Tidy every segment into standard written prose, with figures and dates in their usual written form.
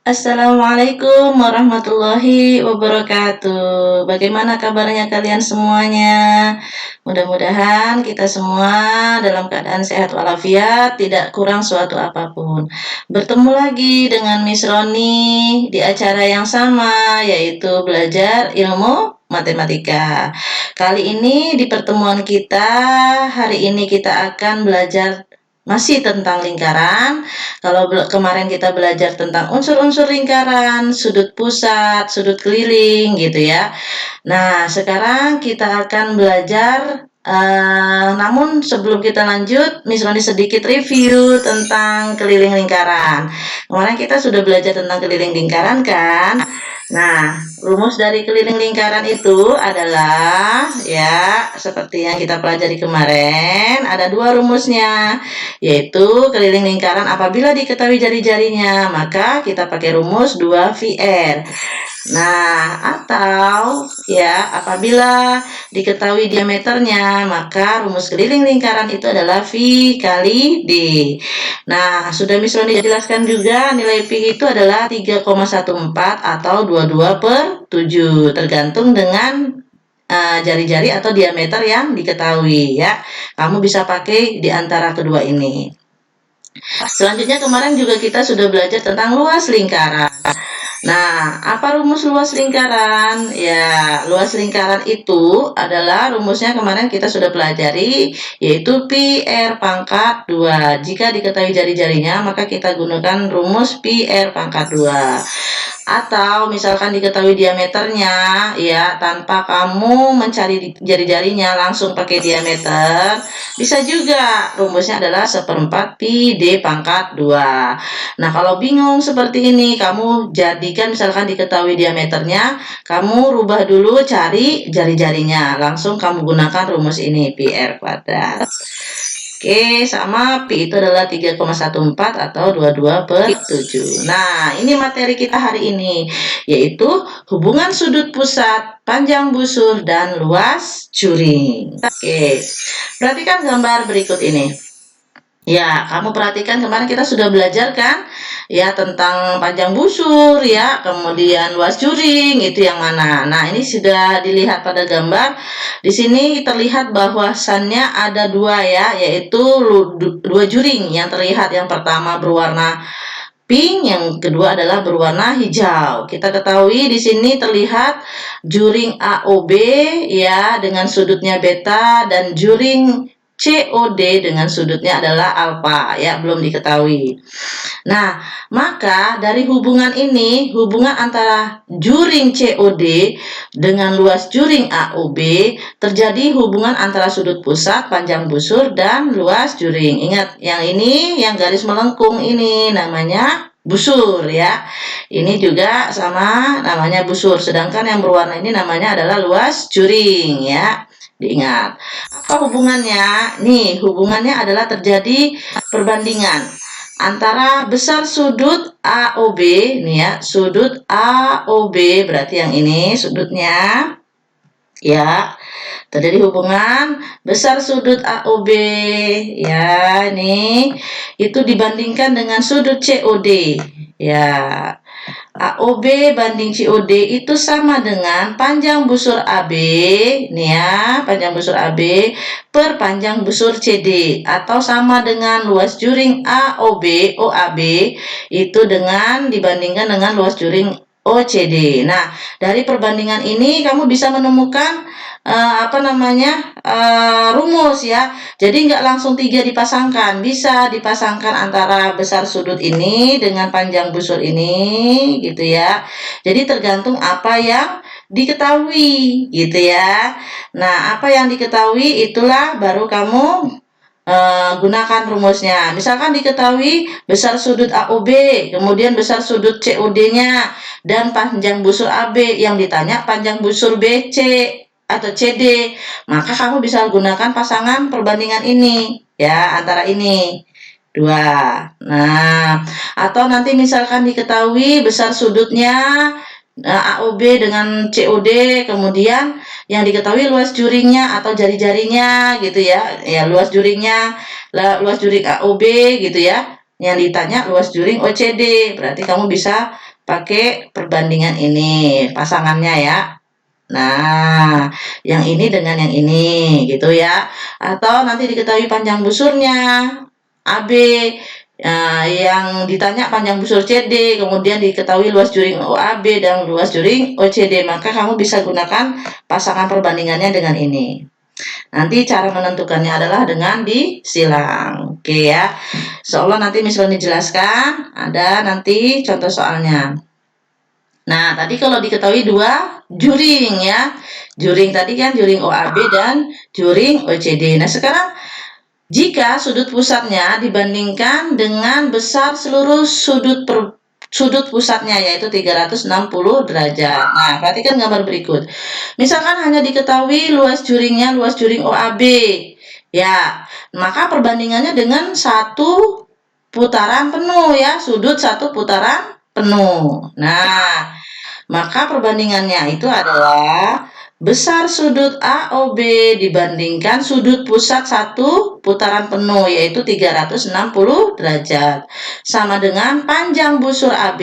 Assalamualaikum warahmatullahi wabarakatuh. Bagaimana kabarnya kalian semuanya? Mudah-mudahan kita semua dalam keadaan sehat walafiat, tidak kurang suatu apapun. Bertemu lagi dengan Miss Roni di acara yang sama, yaitu belajar ilmu matematika. Kali ini di pertemuan kita, hari ini kita akan belajar masih tentang lingkaran. Kalau kemarin kita belajar tentang unsur-unsur lingkaran, sudut pusat, sudut keliling gitu ya. Nah, sekarang kita akan belajar namun sebelum kita lanjut, Miss Roni sedikit review tentang keliling lingkaran. Kemarin kita sudah belajar tentang keliling lingkaran kan? Nah, rumus dari keliling lingkaran itu adalah ya seperti yang kita pelajari kemarin, ada dua rumusnya, yaitu keliling lingkaran apabila diketahui jari-jarinya, maka kita pakai rumus 2VR. Nah, atau ya apabila diketahui diameternya, maka rumus keliling lingkaran itu adalah V kali D. Nah, sudah Miss Roni jelaskan juga nilai Pi itu adalah 3,14 atau 22/7, tergantung dengan jari-jari atau diameter yang diketahui ya. Kamu bisa pakai di antara kedua ini. Selanjutnya kemarin juga kita sudah belajar tentang luas lingkaran. Nah, apa rumus luas lingkaran? Ya, luas lingkaran itu adalah rumusnya kemarin kita sudah pelajari, yaitu Pi R pangkat 2. Jika diketahui jari-jarinya, maka kita gunakan rumus Pi R pangkat 2. Atau misalkan diketahui diameternya, ya tanpa kamu mencari jari-jarinya, langsung pakai diameter, bisa juga rumusnya adalah 1/4 Pi D pangkat 2. Nah, kalau bingung seperti ini, kamu jadikan misalkan diketahui diameternya, kamu rubah dulu cari jari-jarinya, langsung kamu gunakan rumus ini, Pi R kuadrat. Oke, sama Pi itu adalah 3,14 atau 22/7. Nah, ini materi kita hari ini, yaitu hubungan sudut pusat, panjang busur, dan luas juring. Oke, perhatikan gambar berikut ini. Ya, kamu perhatikan kemarin kita sudah belajar kan? Ya, tentang panjang busur ya, kemudian luas juring itu yang mana. Nah, ini sudah dilihat pada gambar. Di sini terlihat bahwasannya ada dua ya, yaitu dua juring yang terlihat. Yang pertama berwarna pink, yang kedua adalah berwarna hijau. Kita ketahui di sini terlihat juring AOB ya dengan sudutnya beta, dan juring COD dengan sudutnya adalah alfa ya, belum diketahui. Nah, maka dari hubungan ini, hubungan antara juring COD dengan luas juring AOB, terjadi hubungan antara sudut pusat, panjang busur, dan luas juring. Ingat, yang ini, yang garis melengkung ini namanya busur ya. Ini juga sama namanya busur, sedangkan yang berwarna ini namanya adalah luas juring ya. Diingat. Apa hubungannya? Nih, hubungannya adalah terjadi perbandingan antara besar sudut AOB nih ya, sudut AOB berarti yang ini sudutnya ya. Terjadi hubungan besar sudut AOB ya, ini itu dibandingkan dengan sudut COD ya. AOB banding COD itu sama dengan panjang busur AB nih ya, panjang busur AB per panjang busur CD, atau sama dengan luas juring AOB OAB itu dengan dibandingkan dengan luas juring OCD. Nah, dari perbandingan ini kamu bisa menemukan rumus ya. Jadi nggak langsung 3 dipasangkan, bisa dipasangkan antara besar sudut ini dengan panjang busur ini gitu ya. Jadi tergantung apa yang diketahui gitu ya. Nah, apa yang diketahui itulah baru kamu gunakan rumusnya. Misalkan diketahui besar sudut AOB, kemudian besar sudut COD-nya, dan panjang busur AB, yang ditanya panjang busur BC atau CD, maka kamu bisa gunakan pasangan perbandingan ini ya, antara ini dua. Nah, atau nanti misalkan diketahui besar sudutnya AOB dengan COD, kemudian yang diketahui luas juringnya atau jari-jarinya gitu ya, ya luas juringnya, luas juring AOB gitu ya, yang ditanya luas juring OCD, berarti kamu bisa pakai perbandingan ini pasangannya ya. Nah, yang ini dengan yang ini gitu ya. Atau nanti diketahui panjang busurnya AB, yang ditanya panjang busur CD, kemudian diketahui luas juring OAB dan luas juring OCD, maka kamu bisa gunakan pasangan perbandingannya dengan ini. Nanti cara menentukannya adalah dengan disilang. Oke ya. Seolah nanti misalnya dijelaskan, ada nanti contoh soalnya. Nah, tadi kalau diketahui dua juring ya. Juring tadi kan juring OAB dan juring OCD. Nah, sekarang jika sudut pusatnya dibandingkan dengan besar seluruh sudut pusatnya yaitu 360 derajat. Nah, perhatikan gambar berikut. Misalkan hanya diketahui luas juringnya, luas juring OAB. Ya, maka perbandingannya dengan satu putaran penuh ya, sudut satu putaran penuh. Nah, maka perbandingannya itu adalah besar sudut AOB dibandingkan sudut pusat satu putaran penuh yaitu 360 derajat. Sama dengan panjang busur AB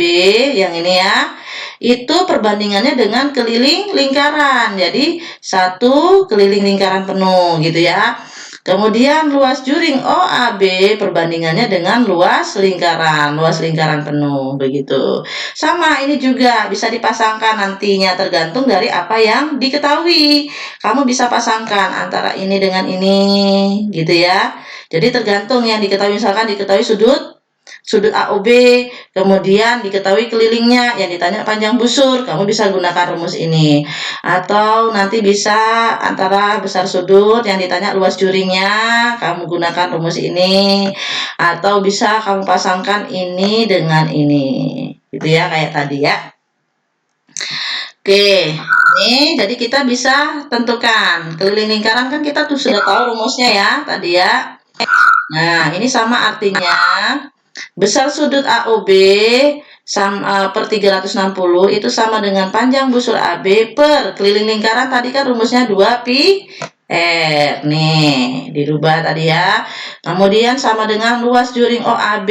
yang ini ya. Itu perbandingannya dengan keliling lingkaran. Jadi satu keliling lingkaran penuh gitu ya. Kemudian luas juring OAB perbandingannya dengan luas lingkaran penuh begitu. Sama ini juga bisa dipasangkan nantinya tergantung dari apa yang diketahui. Kamu bisa pasangkan antara ini dengan ini gitu ya. Jadi tergantung yang diketahui, misalkan diketahui sudut AOB, kemudian diketahui kelilingnya, yang ditanya panjang busur, kamu bisa gunakan rumus ini. Atau nanti bisa antara besar sudut yang ditanya luas juringnya, kamu gunakan rumus ini. Atau bisa kamu pasangkan ini dengan ini. Gitu ya, kayak tadi ya. Oke, nih jadi kita bisa tentukan keliling lingkaran kan kita tuh sudah tahu rumusnya ya tadi ya. Nah, ini sama artinya besar sudut AOB per 360 itu sama dengan panjang busur AB per keliling lingkaran tadi kan rumusnya 2pi R. Nih, dirubah tadi ya. Kemudian sama dengan luas juring OAB.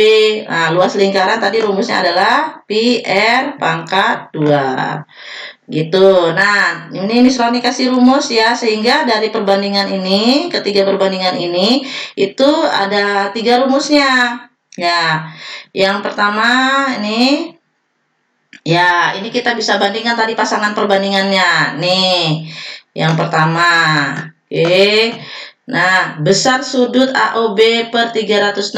Nah, luas lingkaran tadi rumusnya adalah pi R pangkat 2. Gitu. Nah, ini Miss Roni kasih rumus ya, sehingga dari perbandingan ini, ketiga perbandingan ini, itu ada 3 rumusnya. Ya, yang pertama ini, ya ini kita bisa bandingkan tadi pasangan perbandingannya. Nih, yang pertama. Oke. Nah, besar sudut AOB per 360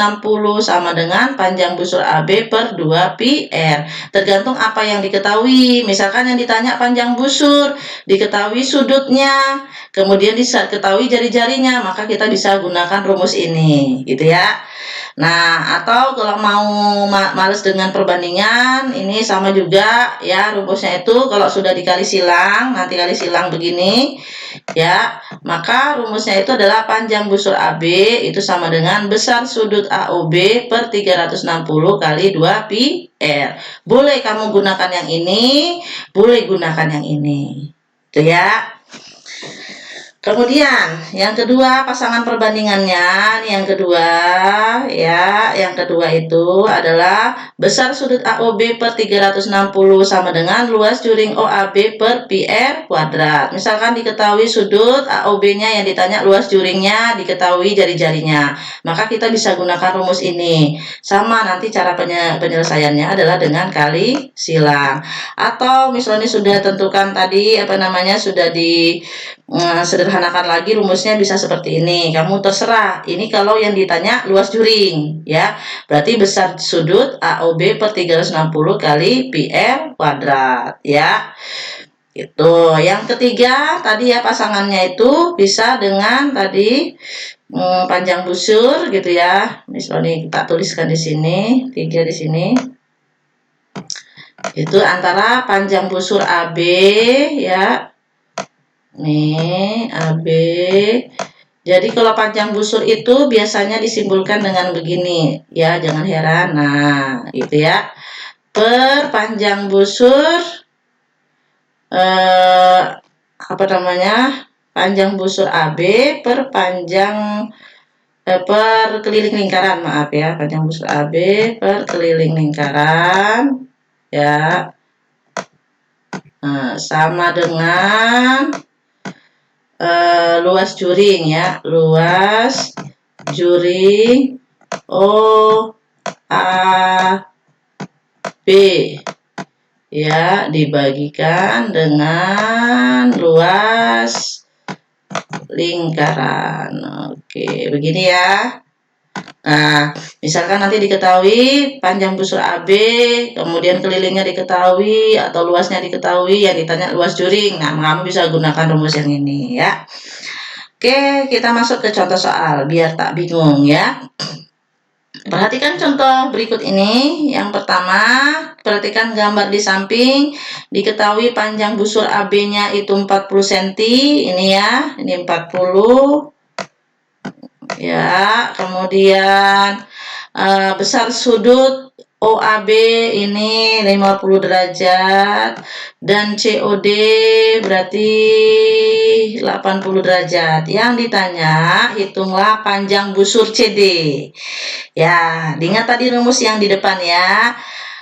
sama dengan panjang busur AB per 2pi R. Tergantung apa yang diketahui. Misalkan yang ditanya panjang busur, diketahui sudutnya, kemudian diketahui jari-jarinya, maka kita bisa gunakan rumus ini, gitu ya. Nah, atau kalau mau males dengan perbandingan, ini sama juga ya rumusnya itu kalau sudah dikali silang, nanti kali silang begini ya, maka rumusnya itu adalah panjang busur AB itu sama dengan besar sudut AOB per 360 kali 2pi R. Boleh kamu gunakan yang ini, boleh gunakan yang ini. Itu ya. Kemudian yang kedua pasangan perbandingannya, yang kedua ya, yang kedua itu adalah besar sudut AOB per 360 sama dengan luas juring OAB per pi R kuadrat. Misalkan diketahui sudut AOB-nya yang ditanya luas juringnya, diketahui jari-jarinya, maka kita bisa gunakan rumus ini. Sama nanti cara penyelesaiannya adalah dengan kali silang. Atau misalnya sudah tentukan tadi apa namanya sudah sederhanakan lagi rumusnya bisa seperti ini. Kamu terserah. Ini kalau yang ditanya luas juring ya. Berarti besar sudut AOB per 360 kali pi R kuadrat ya. Itu. Yang ketiga tadi ya pasangannya itu bisa dengan tadi panjang busur gitu ya. Misalnya kita tuliskan di sini, 3 di sini. Itu antara panjang busur AB ya. Nih, AB. Jadi kalau panjang busur itu biasanya disimbolkan dengan begini, ya jangan heran. Nah, itu ya. Per panjang busur apa namanya? Panjang busur AB per panjang per keliling lingkaran, maaf ya, panjang busur AB per keliling lingkaran ya. Nah, sama dengan luas juring ya, luas juring OAB ya dibagikan dengan luas lingkaran. Oke, begini ya. Nah, misalkan nanti diketahui panjang busur AB, kemudian kelilingnya diketahui atau luasnya diketahui, yang ditanya luas juring. Nah, kamu bisa gunakan rumus yang ini ya. Oke, kita masuk ke contoh soal biar tak bingung ya. Perhatikan contoh berikut ini. Yang pertama, perhatikan gambar di samping. Diketahui panjang busur AB-nya itu 40 cm. Ini ya, ini 40. Ya, kemudian besar sudut OAB ini 50 derajat dan COD berarti 80 derajat. Yang ditanya, hitunglah panjang busur CD. Ya, diingat tadi rumus yang di depan ya.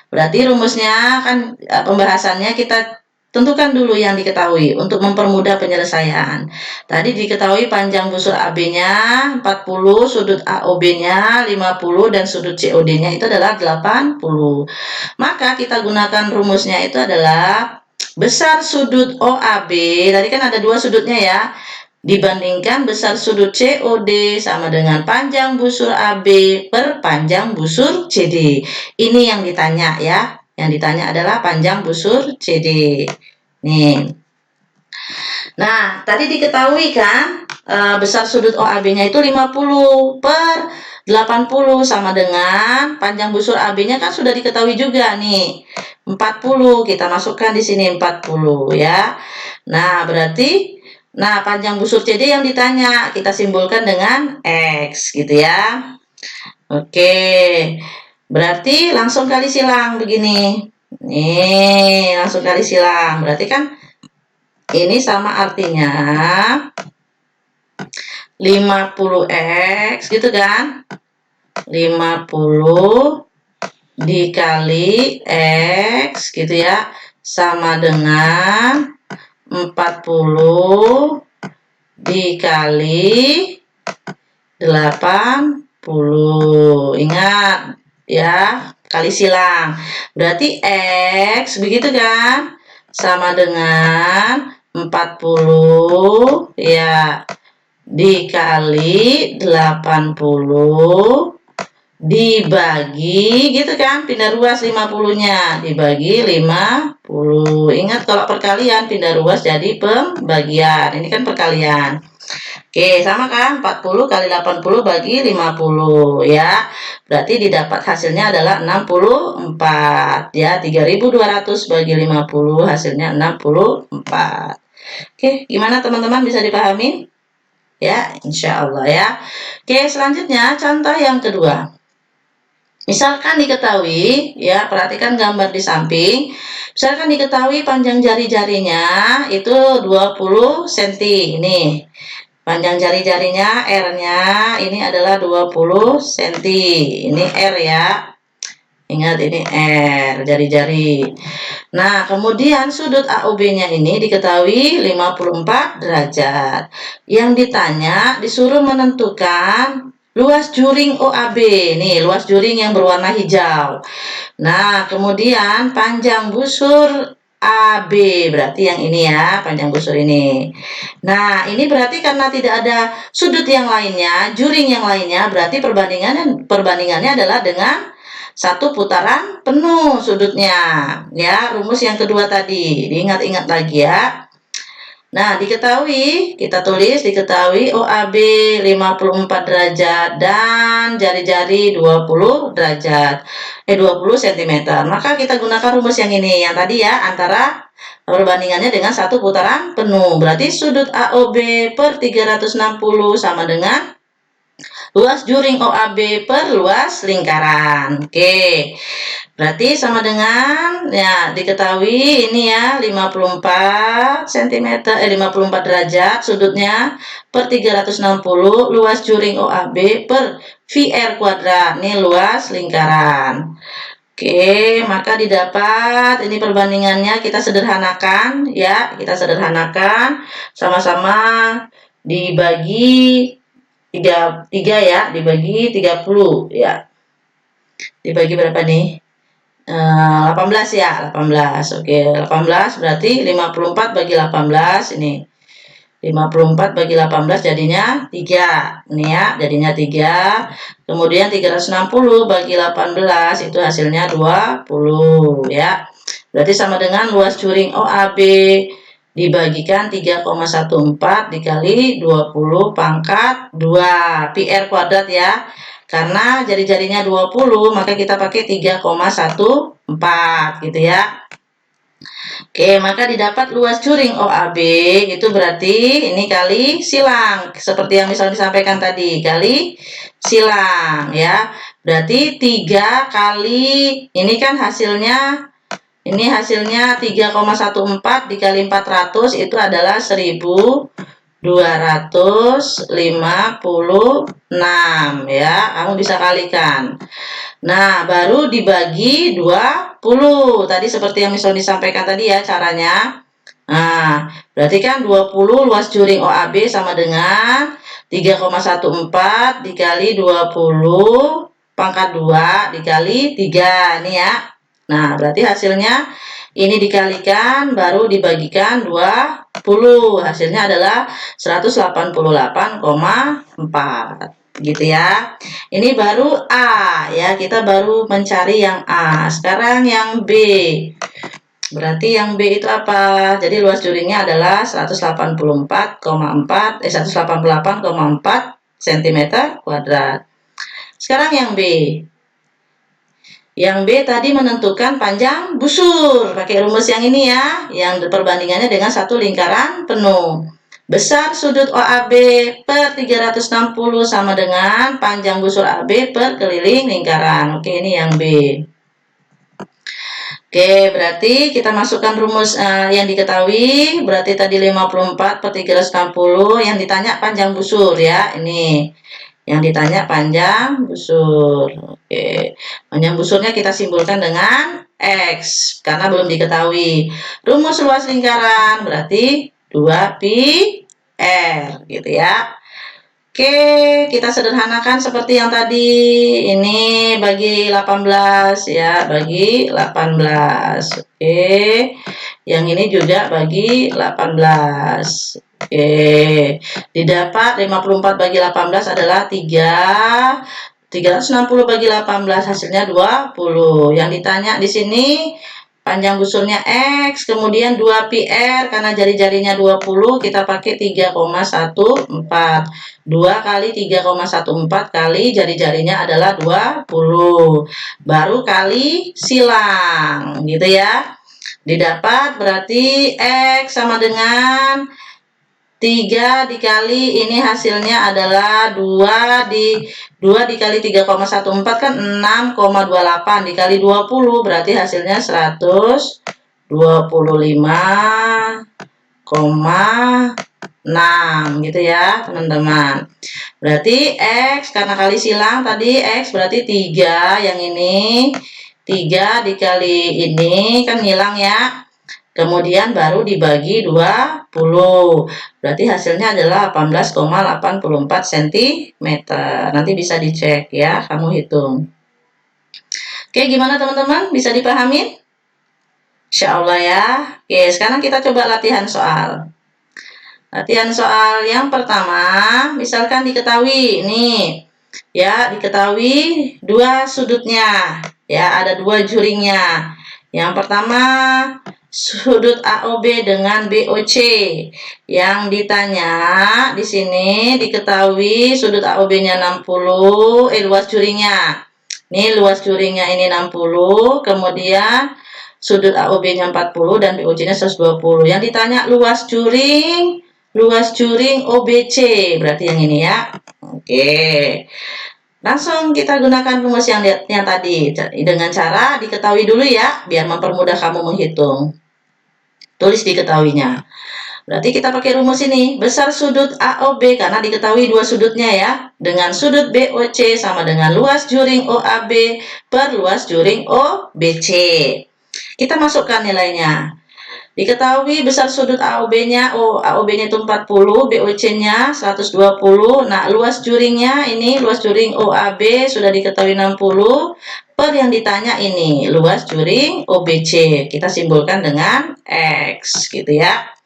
Berarti rumusnya kan pembahasannya kita tentukan dulu yang diketahui untuk mempermudah penyelesaian. Tadi diketahui panjang busur AB-nya 40, sudut AOB-nya 50 dan sudut COD-nya itu adalah 80. Maka kita gunakan rumusnya itu adalah besar sudut OAB. Tadi kan ada dua sudutnya ya. Dibandingkan besar sudut COD sama dengan panjang busur AB per panjang busur CD. Ini yang ditanya ya. Yang ditanya adalah panjang busur CD. Nih. Nah, tadi diketahui kan besar sudut OAB-nya itu 50 per 80 sama dengan panjang busur AB-nya kan sudah diketahui juga nih. 40 kita masukkan di sini 40 ya. Nah, berarti panjang busur CD yang ditanya kita simbolkan dengan X gitu ya. Oke. Berarti langsung kali silang begini. Nih, langsung kali silang. Berarti kan ini sama artinya 50X gitu kan. 50 dikali X gitu ya. Sama dengan 40 dikali 80. Ingat ya, kali silang. Berarti X begitu kan? Sama dengan 40 ya dikali 80 dibagi gitu kan, pindah ruas 50-nya dibagi 50. Ingat kalau perkalian pindah ruas jadi pembagian. Ini kan perkalian. Oke, sama kan? 40 kali 80 bagi 50 ya. Berarti didapat hasilnya adalah 64 ya. 3200 bagi 50 hasilnya 64. Oke, gimana teman-teman, bisa dipahami? Ya, insya Allah ya. Oke, selanjutnya contoh yang kedua. Misalkan diketahui, ya perhatikan gambar di samping. Misalkan diketahui panjang jari-jarinya itu 20 cm. Nih, panjang jari-jarinya R-nya ini adalah 20 cm. Ini R ya. Ingat ini R, jari-jari. Nah, kemudian sudut AOB-nya ini diketahui 54 derajat. Yang ditanya disuruh menentukan luas juring OAB. Nih, luas juring yang berwarna hijau. Nah, kemudian panjang busur AB, berarti yang ini ya, panjang busur ini. Nah, ini berarti karena tidak ada sudut yang lainnya, juring yang lainnya, berarti perbandingannya adalah dengan satu putaran penuh sudutnya. Ya, rumus yang kedua tadi, diingat-ingat lagi ya. Nah, diketahui, kita tulis diketahui OAB 54 derajat dan jari-jari 20 derajat. 20 cm. Maka kita gunakan rumus yang ini, yang tadi ya, antara perbandingannya dengan satu putaran penuh. Berarti sudut AOB per 360 sama dengan luas juring OAB per luas lingkaran. Oke. Berarti sama dengan ya diketahui ini ya 54 cm 54 derajat sudutnya per 360 luas juring OAB per VR kuadrat. Ini luas lingkaran. Oke, maka didapat ini perbandingannya kita sederhanakan ya, kita sederhanakan sama-sama dibagi 3 ya, dibagi 30 ya. Dibagi berapa nih? 18 ya, 18. Oke, 18 berarti 54 bagi 18 ini. 54 bagi 18 jadinya 3. Ini ya, jadinya 3. Kemudian 360 bagi 18 itu hasilnya 20 ya. Berarti sama dengan luas curing OAB dibagikan 3,14 dikali 20 pangkat 2 pi r kuadrat ya. Karena jari-jarinya 20 maka kita pakai 3,14 gitu ya. Oke, maka didapat luas curing OAB itu berarti ini kali silang seperti yang misalnya disampaikan tadi, kali silang ya. Berarti 3 kali ini kan hasilnya 3,14 dikali 400 itu adalah 1256 ya. Kamu bisa kalikan. Nah, baru dibagi 20. Tadi seperti yang misalnya disampaikan tadi ya caranya. Nah, berarti kan 20 luas curing OAB sama dengan 3,14 dikali 20 pangkat 2 dikali 3 nih ya. Nah, berarti hasilnya ini dikalikan baru dibagikan 20. Hasilnya adalah 188,4 gitu ya. Ini baru A ya, kita baru mencari yang A. Sekarang yang B. Berarti yang B itu apa? Jadi luas curingnya adalah 188,4 cm kuadrat. Sekarang yang B. Yang B tadi menentukan panjang busur. Pakai rumus yang ini ya, yang perbandingannya dengan satu lingkaran penuh. Besar sudut OAB per 360 sama dengan panjang busur AB per keliling lingkaran. Oke, ini yang B. Oke, berarti kita masukkan rumus yang diketahui. Berarti tadi 54 per 360. Yang ditanya panjang busur ya. Ini yang ditanya panjang busur. Oke, panjang busurnya kita simpulkan dengan X karena belum diketahui. Rumus luas lingkaran berarti 2 pi R gitu ya. Oke, kita sederhanakan seperti yang tadi. Ini bagi 18 ya, bagi 18. Oke. Yang ini juga bagi 18. Oke. Didapat 54 bagi 18 adalah 3. 360 bagi 18 hasilnya 20. Yang ditanya di sini panjang busurnya X, kemudian 2 pi R karena jari-jarinya 20 kita pakai 3,14. 2 kali 3,14 kali jari-jarinya adalah 20. Baru kali silang gitu ya. Didapat berarti X sama dengan 3 dikali ini hasilnya adalah 2 dikali 3,14 kan 6,28 dikali 20 berarti hasilnya 125,6 gitu ya teman-teman. Berarti X karena kali silang tadi X berarti 3 yang ini 3 dikali ini kan hilang ya. Kemudian baru dibagi 20. Berarti hasilnya adalah 18,84 cm. Nanti bisa dicek ya, kamu hitung. Oke, gimana teman-teman? Bisa dipahami? Insya Allah ya. Oke, sekarang kita coba latihan soal. Latihan soal yang pertama, misalkan diketahui nih, ya diketahui dua sudutnya, ya ada dua juringnya. Yang pertama sudut AOB dengan BOC. Yang ditanya di sini diketahui sudut AOB-nya 60, luas curingnya. Nih luas curingnya ini 60, kemudian sudut AOB-nya 40 dan BOC-nya 120. Yang ditanya luas curing OBC, berarti yang ini ya. Oke. Langsung kita gunakan rumus yang tadi dengan cara diketahui dulu ya, biar mempermudah kamu menghitung. Tulis diketahuinya. Berarti kita pakai rumus ini, besar sudut AOB karena diketahui dua sudutnya ya, dengan sudut BOC sama dengan luas juring OAB per luas juring OBC. Kita masukkan nilainya. Diketahui besar sudut AOB-nya, AOB-nya itu 40, BOC-nya 120. Nah, luas juringnya ini, luas juring OAB sudah diketahui 60, per yang ditanya ini, luas juring OBC. Kita simbolkan dengan X, gitu ya.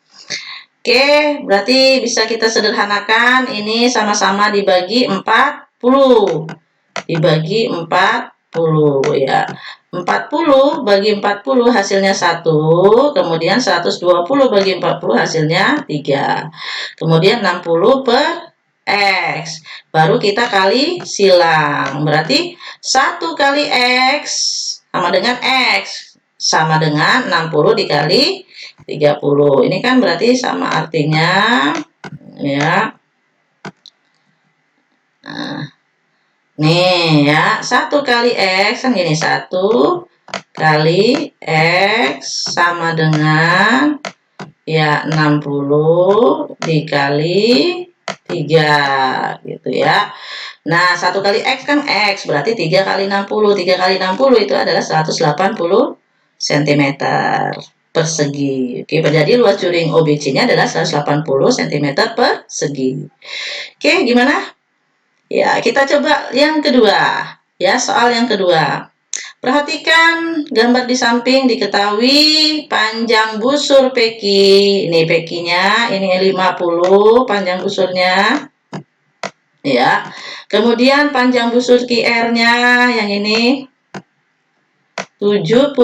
Oke, berarti bisa kita sederhanakan, ini sama-sama dibagi 40. Dibagi 40 ya. 40 bagi 40 hasilnya 1, kemudian 120 bagi 40 hasilnya 3. Kemudian 60 per X. Baru kita kali silang. Berarti 1 kali X sama dengan X. Sama dengan 60 dikali 30. Ini kan berarti sama artinya ya. Nah, nih ya, 1 kali X kan gini, 1 kali X sama dengan ya 60 dikali 3 gitu ya. Nah, 1 kali X kan X, berarti 3 kali 60. 3 kali 60 itu adalah 180 cm persegi. Oke, jadi luas juring OBC-nya adalah 180 cm persegi. Oke, gimana? Ya, kita coba yang kedua. Ya, soal yang kedua. Perhatikan gambar di samping, diketahui panjang busur peki. Ini pekinya, ini 50 panjang busurnya. Ya. Kemudian panjang busur QR-nya yang ini 75.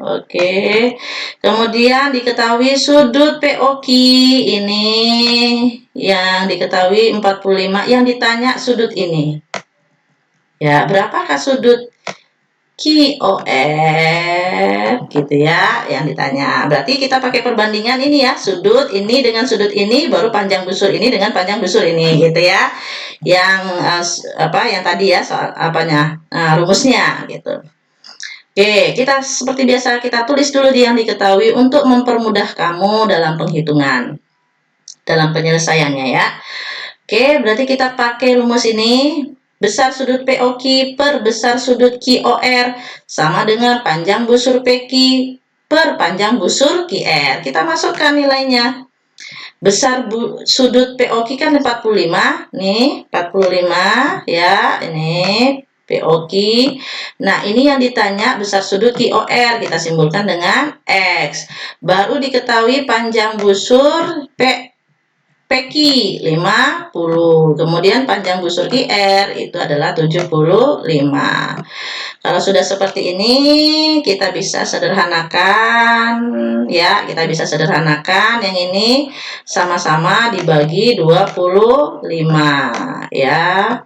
Oke. Kemudian diketahui sudut POQ ini yang diketahui 45, yang ditanya sudut ini. Ya, berapakah sudut QOR gitu ya yang ditanya. Berarti kita pakai perbandingan ini ya, sudut ini dengan sudut ini, baru panjang busur ini dengan panjang busur ini gitu ya. Yang yang tadi ya soal apanya? Rumusnya gitu. Oke, kita seperti biasa kita tulis dulu yang diketahui untuk mempermudah kamu dalam penghitungan, dalam penyelesaiannya ya. Oke, berarti kita pakai rumus ini. Besar sudut POQ per besar sudut QOR sama dengan panjang busur PQ per panjang busur QR. Kita masukkan nilainya. Besar sudut POQ kan 45, nih 45 ya, ini POQ. Nah, ini yang ditanya besar sudut QOR, kita simbolkan dengan X. Baru diketahui panjang busur PQ 50, kemudian panjang busur QR itu adalah 75. Kalau sudah seperti ini, kita bisa sederhanakan ya, kita bisa sederhanakan yang ini sama-sama dibagi 25 ya.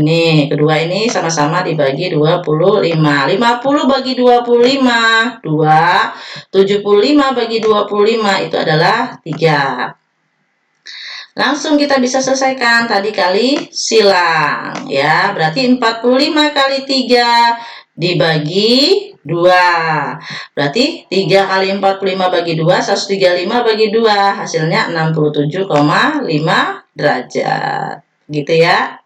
Ini kedua ini sama-sama dibagi 25. 50 bagi 25 2, 75 bagi 25 itu adalah 3. Langsung kita bisa selesaikan, tadi kali silang ya, berarti 45 kali 3 dibagi 2, berarti 3 kali 45 bagi 2 135 bagi 2, hasilnya 67,5 derajat gitu ya.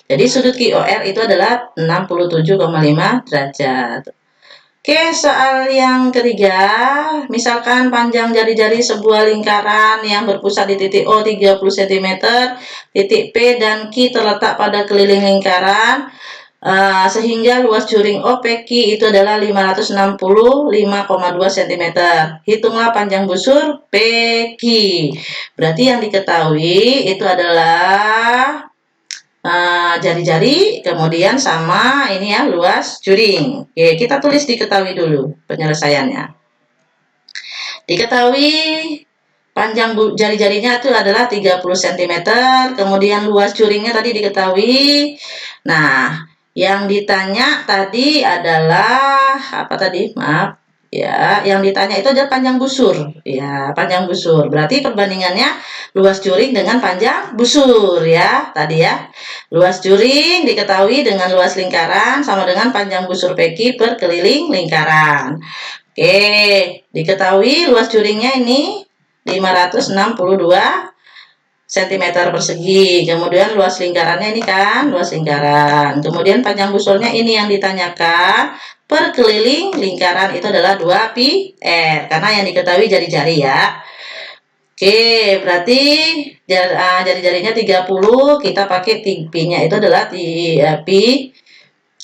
Jadi sudut QOR itu adalah 67,5 derajat. Oke, soal yang ketiga, misalkan panjang jari-jari sebuah lingkaran yang berpusat di titik O 30 cm, titik P dan Q terletak pada keliling lingkaran, sehingga luas juring OPQ itu adalah 565,2 cm. Hitunglah panjang busur PQ. Berarti yang diketahui itu adalah jari-jari, kemudian sama ini ya luas juring. Oke, kita tulis diketahui dulu penyelesaiannya. Diketahui panjang jari-jarinya itu adalah 30 cm, kemudian luas juringnya tadi diketahui. Nah, yang ditanya tadi adalah apa tadi? Maaf. Ya, yang ditanya itu adalah panjang busur. Ya, panjang busur. Berarti perbandingannya luas juring dengan panjang busur ya, tadi ya. Luas juring diketahui dengan luas lingkaran sama dengan panjang busur PQ per keliling lingkaran. Oke, diketahui luas juringnya ini 562 cm persegi. Kemudian luas lingkarannya ini kan, luas lingkaran. Kemudian panjang busolnya ini yang ditanyakan. Per keliling lingkaran itu adalah 2 pi r, karena yang diketahui jari-jari ya. Oke, berarti jari-jarinya 30, kita pakai pi-nya itu adalah pi,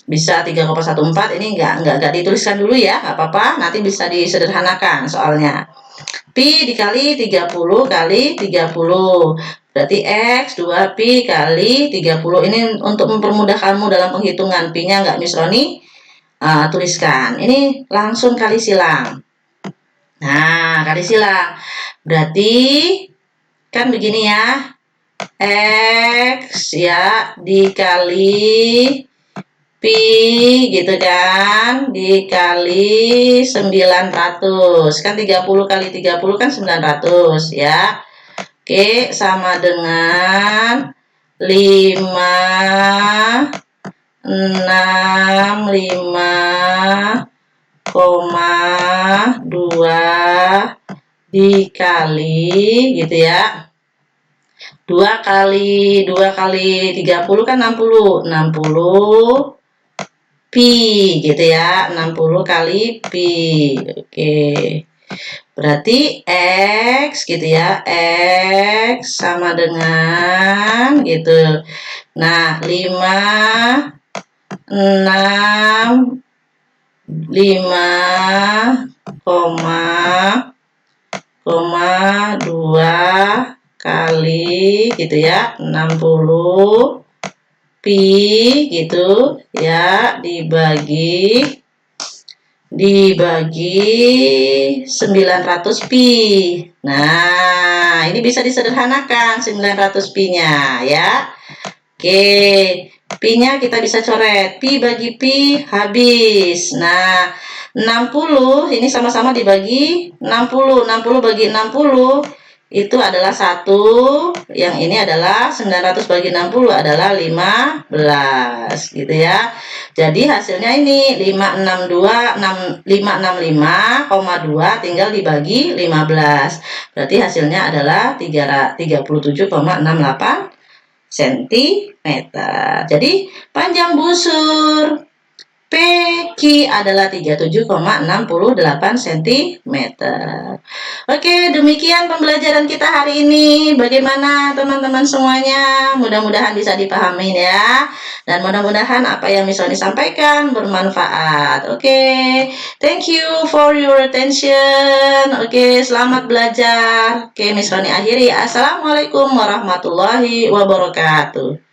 bisa 3,14. Ini enggak dituliskan dulu ya, nggak apa-apa, nanti bisa disederhanakan soalnya. Pi dikali 30 kali 30, berarti X 2 pi kali 30. Ini untuk mempermudah kamu dalam penghitungan. Pi-nya enggak Miss Roni tuliskan. Ini langsung kali silang. Nah, kali silang. Berarti kan begini ya. X ya dikali pi gitu kan, dikali 900. Kan 30 kali 30 kan 900 ya. Oke, sama dengan 565,2 dikali gitu ya. 2 kali 30 kan 60 pi gitu ya, 60 kali pi. Oke, berarti X gitu ya, X sama dengan gitu. Nah, 565,2 kali gitu ya, 60 pi gitu ya, dibagi 900 pi. Nah, ini bisa disederhanakan 900 pi-nya ya. Oke, pi-nya kita bisa coret. Pi bagi pi habis. Nah, 60 ini sama-sama dibagi 60. 60 bagi 60 itu adalah 1. Yang ini adalah 900 bagi 60 adalah 15 gitu ya. Jadi hasilnya ini 565,2 tinggal dibagi 15. Berarti hasilnya adalah 37,68 cm. Jadi panjang busur PQ adalah 37,68 cm. Oke, demikian pembelajaran kita hari ini. Bagaimana teman-teman semuanya? Mudah-mudahan bisa dipahami ya. Dan mudah-mudahan apa yang Miss Roni sampaikan bermanfaat. Oke, thank you for your attention. Oke, selamat belajar. Oke, Miss Roni akhiri. Assalamualaikum warahmatullahi wabarakatuh.